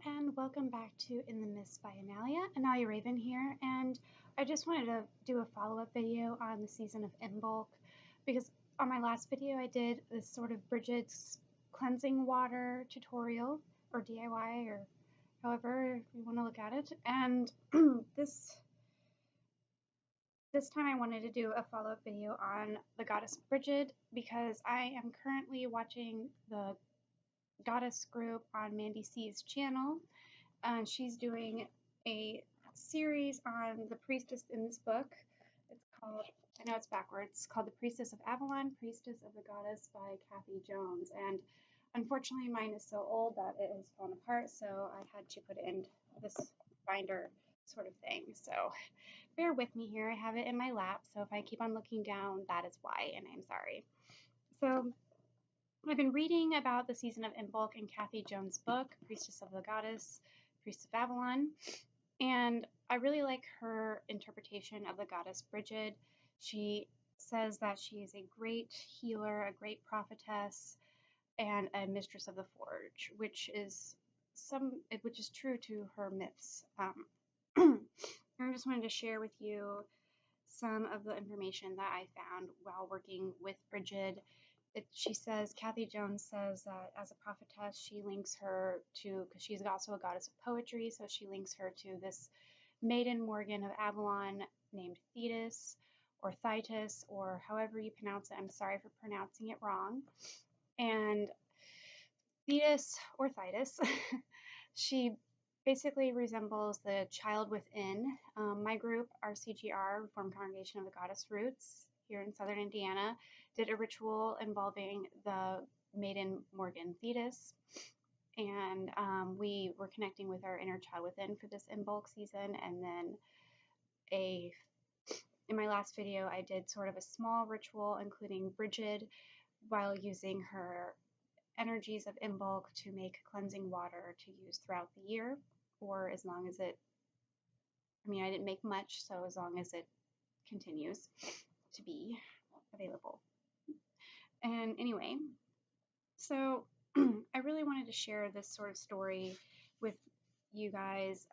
and welcome back to In the Mist by Analia Raven here, and I just wanted to do a follow-up video on the season of Imbolc because on my last video I did this sort of Brigid's cleansing water tutorial, or DIY, or however you want to look at it, and this time I wanted to do a follow-up video on the goddess Brigid because I am currently watching the goddess group on Mandi See's channel. She's doing a series on the priestess in this book. It's called, I know it's backwards, it's called The Priestess of Avalon, Priestess of the Goddess by Kathy Jones. And unfortunately mine is so old that it has fallen apart, so I had to put it in this binder sort of thing. So bear with me here. I have it in my lap, so if I keep on looking down, that is why, and I'm sorry. So I've been reading about the season of Imbolc in Kathy Jones' book, Priestess of the Goddess, Priestess of Avalon, and I really like her interpretation of the goddess Brigid. She says that she is a great healer, a great prophetess, and a mistress of the forge, which is true to her myths. I just wanted to share with you some of the information that I found while working with Brigid. Kathy Jones says that as a prophetess, she links her to, because she's also a goddess of poetry, so she links her to this maiden Morgan of Avalon named Thitis, or Thitis, or however you pronounce it. I'm sorry for pronouncing it wrong. And Thitis, or Thitis, she basically resembles the child within. My group, RCGR, Reformed Congregation of the Goddess Roots, here in southern Indiana, did a ritual involving the maiden Morgan Thitis, and we were connecting with our inner child within for this Imbolc season. And then in my last video, I did sort of a small ritual including Brigid while using her energies of Imbolc to make cleansing water to use throughout the year, or as long as it, I didn't make much, so as long as it continues to be available. And anyway, so I really wanted to share this sort of story with you guys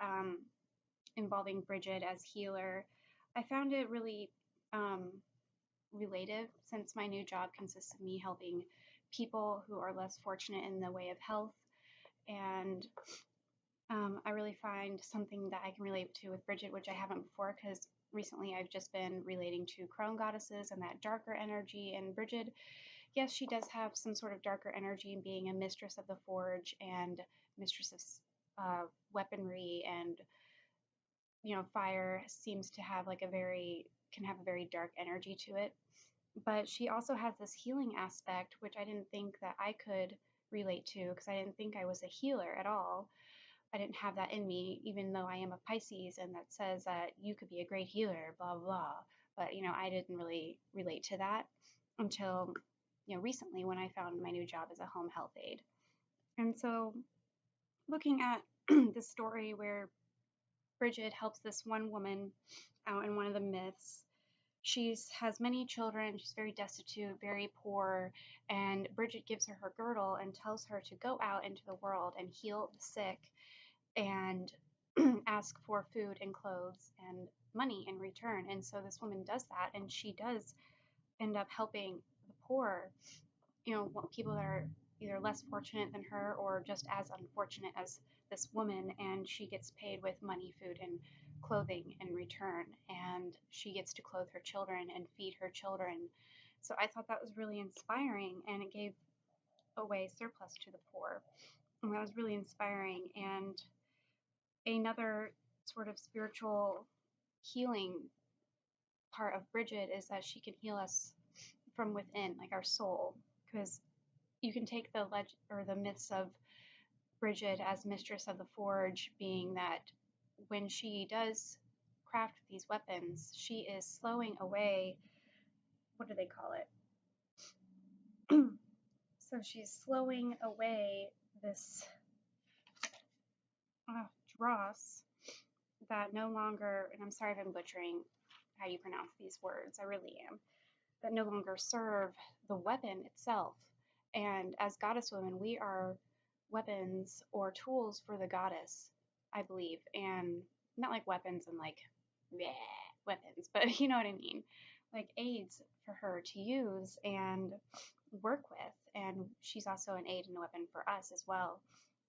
involving Brigid as healer. I found it really relative, since my new job consists of me helping people who are less fortunate in the way of health, and I really find something that I can relate to with Brigid, which I haven't before, because recently I've just been relating to crone goddesses and that darker energy. And Brigid, yes, she does have some sort of darker energy in being a mistress of the forge and mistress of weaponry, and fire seems to have can have a very dark energy to it. But she also has this healing aspect, which I didn't think that I could relate to, because I didn't think I was a healer at all. I didn't have that in me, even though I am a Pisces, and that says that you could be a great healer, blah, blah. But, I didn't really relate to that until, recently, when I found my new job as a home health aide. And so looking at the story where Brigid helps this one woman out in one of the myths, she has many children, she's very destitute, very poor, and Brigid gives her her girdle and tells her to go out into the world and heal the sick and ask for food and clothes and money in return. And so this woman does that, and she does end up helping the poor, people that are either less fortunate than her or just as unfortunate as this woman, and she gets paid with money, food, and clothing in return, and she gets to clothe her children and feed her children. So I thought that was really inspiring, and it gave away surplus to the poor, and that was really inspiring. And another sort of spiritual healing part of Brigid is that she can heal us from within, like our soul, because you can take the legend or the myths of Brigid as mistress of the forge, being that when she does craft these weapons, she is slowing away, what do they call it? So she's slowing away this dross that no longer, and I'm sorry if I'm butchering how you pronounce these words, I really am, that no longer serve the weapon itself. And as goddess women, we are weapons or tools for the goddess, I believe. And not like weapons and like bleh, weapons, but you know what I mean. Like aids for her to use and work with. And she's also an aid and a weapon for us as well.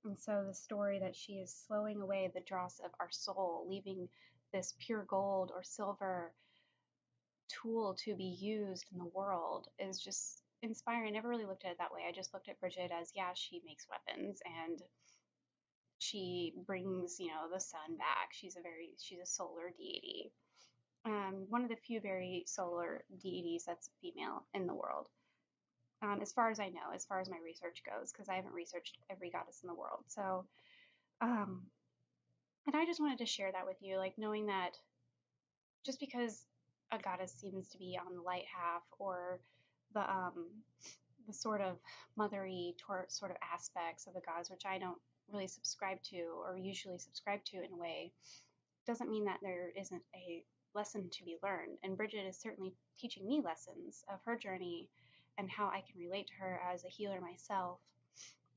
And so the story that she is slowing away the dross of our soul, leaving this pure gold or silver tool to be used in the world is just inspiring. I never really looked at it that way. I just looked at Brigid as, yeah, she makes weapons and she brings, the sun back. She's a solar deity. One of the few very solar deities that's female in the world. As far as I know, as far as my research goes, because I haven't researched every goddess in the world. So, and I just wanted to share that with you, like knowing that just because a goddess seems to be on the light half or the sort of mothery sort of aspects of the gods, which I don't really subscribe to or usually subscribe to in a way, doesn't mean that there isn't a lesson to be learned. And Brigid is certainly teaching me lessons of her journey and how I can relate to her as a healer myself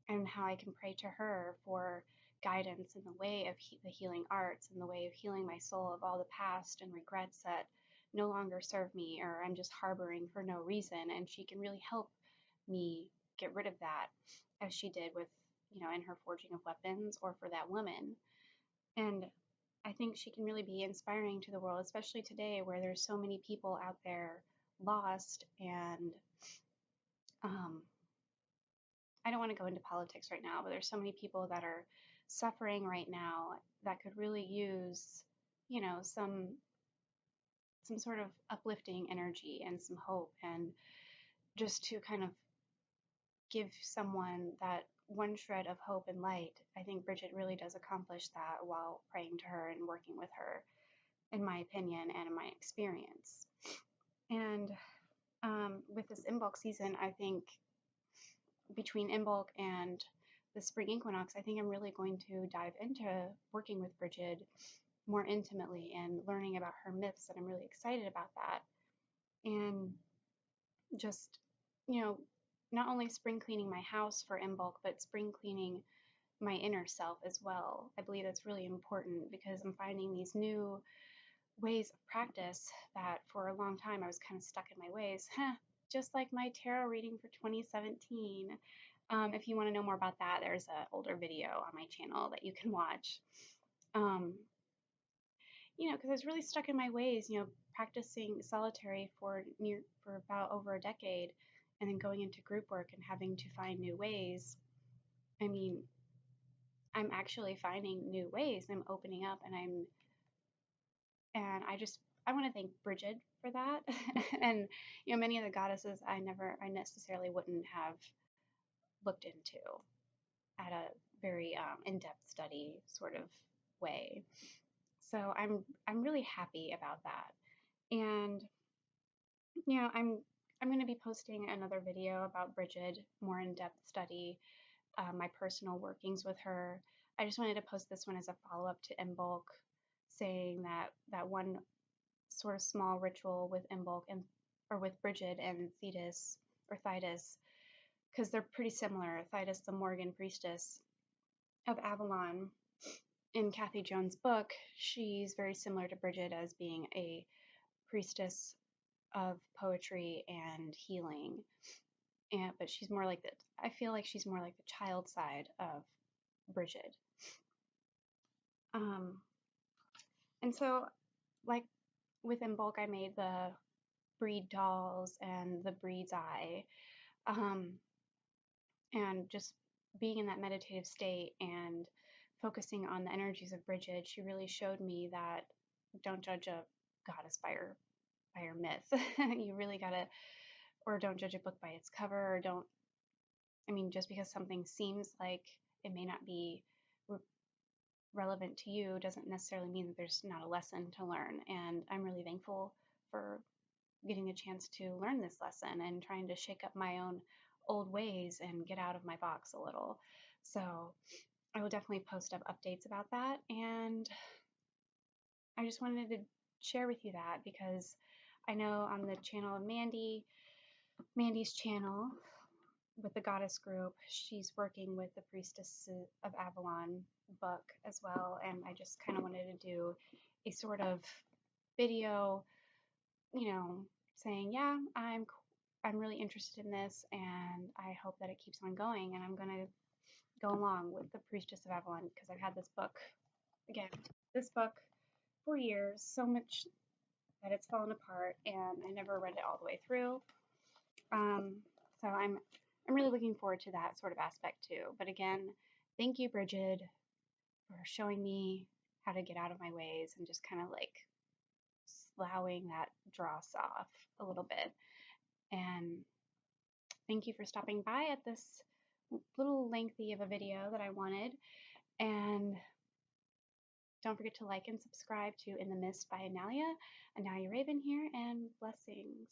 and how I can pray to her for guidance in the way of the healing arts, in the way of healing my soul of all the past and regrets that no longer serve me or I'm just harboring for no reason. And she can really help me get rid of that as she did with, in her forging of weapons or for that woman. And I think she can really be inspiring to the world, especially today where there's so many people out there lost and I don't want to go into politics right now, but there's so many people that are suffering right now that could really use, some sort of uplifting energy and some hope and just to kind of give someone that one shred of hope and light. I think Brigid really does accomplish that while praying to her and working with her, in my opinion and in my experience. And with this Imbolc season, I think between Imbolc and the spring equinox, I think I'm really going to dive into working with Brigid more intimately and learning about her myths, and I'm really excited about that. And just, not only spring cleaning my house for Imbolc, but spring cleaning my inner self as well. I believe that's really important because I'm finding these new ways of practice that for a long time I was kind of stuck in my ways. Just like my tarot reading for 2017. If you want to know more about that, there's an older video on my channel that you can watch. Because I was really stuck in my ways, practicing solitary for about over a decade and then going into group work and having to find new ways. I mean, I'm actually finding new ways. I'm opening up and I want to thank Brigid for that. And, many of the goddesses I necessarily wouldn't have looked into at a very in-depth study sort of way. So I'm really happy about that. And I'm going to be posting another video about Brigid, more in-depth study, my personal workings with her. I just wanted to post this one as a follow-up to Imbolc, saying that one sort of small ritual with Imbolc or with Brigid and Thitis, because they're pretty similar. Thitis, the Morgan priestess of Avalon, in Kathy Jones' book, she's very similar to Brigid as being a priestess of poetry and healing. But she's more like I feel like she's more like the child side of Brigid. And so, like with Imbolc, I made the Breed dolls and the Breed's eye. And just being in that meditative state and focusing on the energies of Brigid, she really showed me that don't judge a goddess by her myth. You really gotta, or don't judge a book by its cover, or just because something seems like it may not be relevant to you doesn't necessarily mean that there's not a lesson to learn. And I'm really thankful for getting a chance to learn this lesson and trying to shake up my own old ways and get out of my box a little. So I will definitely post up updates about that. And I just wanted to share with you that because I know on the channel of Mandy's channel, with the Goddess group. She's working with the Priestess of Avalon book as well, and I just kind of wanted to do a sort of video, you know, saying, yeah, I'm really interested in this, and I hope that it keeps on going, and I'm gonna go along with the Priestess of Avalon because I've had this book again, this book for years, so much that it's fallen apart, and I never read it all the way through. So I'm really looking forward to that sort of aspect too. But again, thank you, Brigid, for showing me how to get out of my ways and just kind of like sloughing that dross off a little bit. And thank you for stopping by at this little lengthy of a video that I wanted. And don't forget to like and subscribe to In the Mist by Analia Raven here, and blessings.